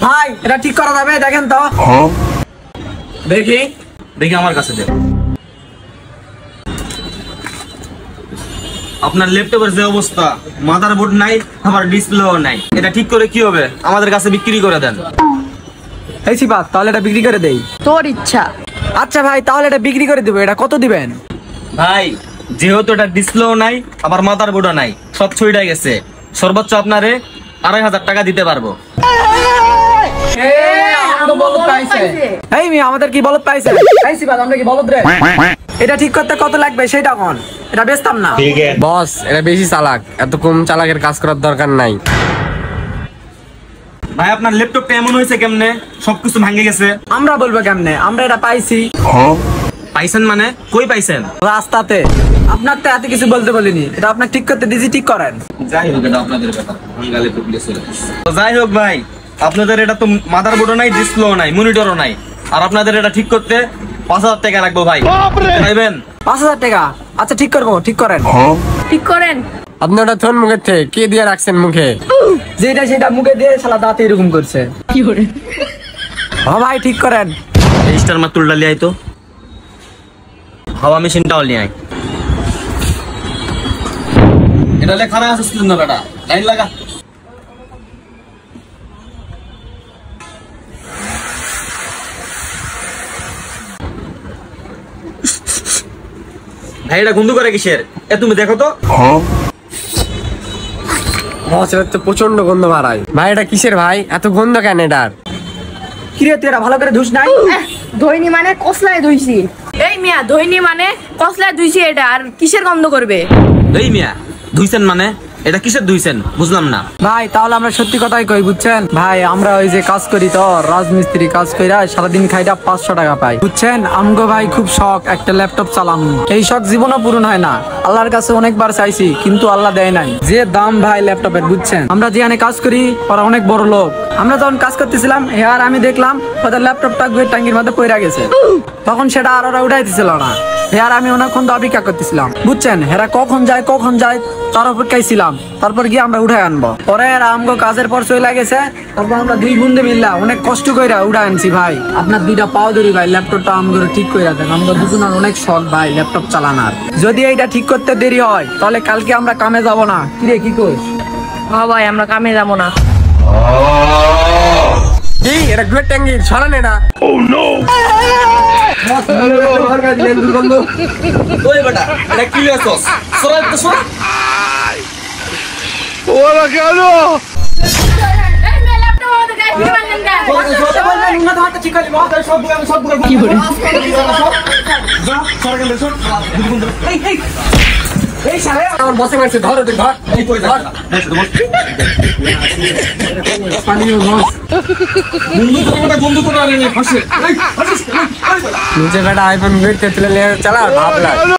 ভাই এটা ঠিক করা যাবে? দেখেন তো। দেখি দেখি আমার কাছে দেন। আপনার ল্যাপটপের যে অবস্থা, মাদারবোর্ড নাই, আবার ডিসপ্লেও নাই, এটা ঠিক করে কি হবে? আমাদের কাছে বিক্রি করে দেন। এই সিফাত, তাহলে এটা বিক্রি করে দেই। তোর ইচ্ছা। আচ্ছা ভাই, তাহলে এটা বিক্রি করে দেবো। এটা কত দিবেন? ভাই যেহেতু এটা ডিসপ্লেও নাই, আবার মাদারবোর্ডও নাই, সব ছুঁইটা গেছে, সর্বোচ্চ আপনারে 2500 টাকা দিতে পারবো। এই মেয়ে, আমাদের কি বলদ পাইছে? এই সিফাত, আমরা কি বলদ রে? এটা ঠিক করতে কত লাগবে সেটা কোন? এটা বেচতাম না। বস, এটা বেশি চালাক, এত কম চালাকের কাজ করার দরকার নাই। ভাই আপনার ল্যাপটপটা এমন হয়েছে কেমনে? সবকিছু ভাঙে গেছে। আমরা বলবো কেমনে? আমরা এটা পাইছি। পাইছেন মানে? কই পাইছেন? রাস্তাতে। আপনার তো এত কিছু বলতে বলিনি, এটা আপনার ঠিক করতে দিয়েছি, ঠিক করেন। যাই হোক, এটা আপনাদের ব্যাপার। তো যাই হোক ভাই, আপনাদের এটা তো মাদারবোর্ডও নাই, ডিসপ্লেও নাই, মনিটরও নাই, আর আপনাদের এটা ঠিক করতে 5000 টাকা লাগবে ভাই। পাইবেন? 5000 টাকা? আচ্ছা ঠিক করবো, ঠিক করেন। ঠিক করেন। আপনি ওটা থন মুখের থেকে, কে দিয়ে রাখছেন মুখে? যেটা সেটা মুখে দিয়ে শালা দাঁতে এরকম করছে। কি করে? হ্যাঁ ভাই, ঠিক করেন। এই স্টার মাতুলটা লিয়ে আই তো, হাওয়া মেশিনটাও লিয়ে আই। এটা লেখা আছে স্ক্রিন না বেটা, লাইন লাগা। ভাই এটা গন্ধ করে কিসের? এ তুমি দেখো তো। বস, এটা তো প্রচন্ড গন্ধ বাড়ায়। ভাই এটা কিসের ভাই? এত গন্ধ কেন এটার? কিরে তুই এটা ভালো করে ধুস নাই? ধইনি মানে কসলায় ধুইছি। এই মিয়া, ধইনি মানে কসলায় ধুইছি, এটা আর কিসের গন্ধ করবে? এই মিয়া, ধুইছেন মানে? এটা কিসের ধুইছেন বুঝলাম না। ভাই তাহলে আমরা সত্যি কথাই কই, বুঝছেন ভাই? আমরা ওই যে কাজ করি তো, রাজমিস্ত্রি কাজ কইরা সারাদিন খাইটা 500 টাকা পাই, বুঝছেন? আমগো ভাই খুব শখ একটা ল্যাপটপ চালানো। এই শখ জীবনও পূরণ হয় না। আল্লাহর কাছে অনেকবার চাইছি, কিন্তু আল্লাহ দেয় নাই। যে দাম ভাই ল্যাপটপের, বুঝছেন? আমরা যেখানে কাজ করি ওরা অনেক বড় লোক। আমরা যখন কাজ করতেছিলাম, আর আমি দেখলাম ওদের ল্যাপটপটা গুয়ের ট্যাঙ্কির মধ্যে পড়ে গেছে। তখন সেটা আর ওরা উঠাই দিছিল না। আর আমি অনেকক্ষণ তো অপেক্ষা করতেছিলাম, বুঝছেন? হেরা কখন যায় তার অপেক্ষায় ছিলাম। তারপর গিয়ে আমরা উঠাই আনবো। পরে এরা আমগো কাজের পর চলে গেছে। তারপর আমরা দুই বন্ধু মিললা অনেক কষ্ট কইরা উঠাই আনছি ভাই। আপনার দুইটা পাও ধরি ভাই, ল্যাপটপটা আমগো ঠিক কইরা দেন। আমরা দুজনের অনেক শখ ভাই ল্যাপটপ চালানোর। যদি এইটা ঠিক করতে দেরি হয় তাহলে কালকে আমরা কামে যাব না। কিরে কি কইস? হ্যাঁ ভাই, আমরা কামে যাবো না। কি এটা গুয়ের ট্যাঙ্কি? সরান এটা। ওই বেটা, এটা কি লইছস? সরাই তো সর। ওরা কেন? কি করে? আমার বসে মারছে, ধরো তুই, ধর। এই কই যা? বন্ধু তো আর ফাঁসে। নিচে বেটা আইফোন বের থেকে তুলে নিয়ে চালা ভাবলা।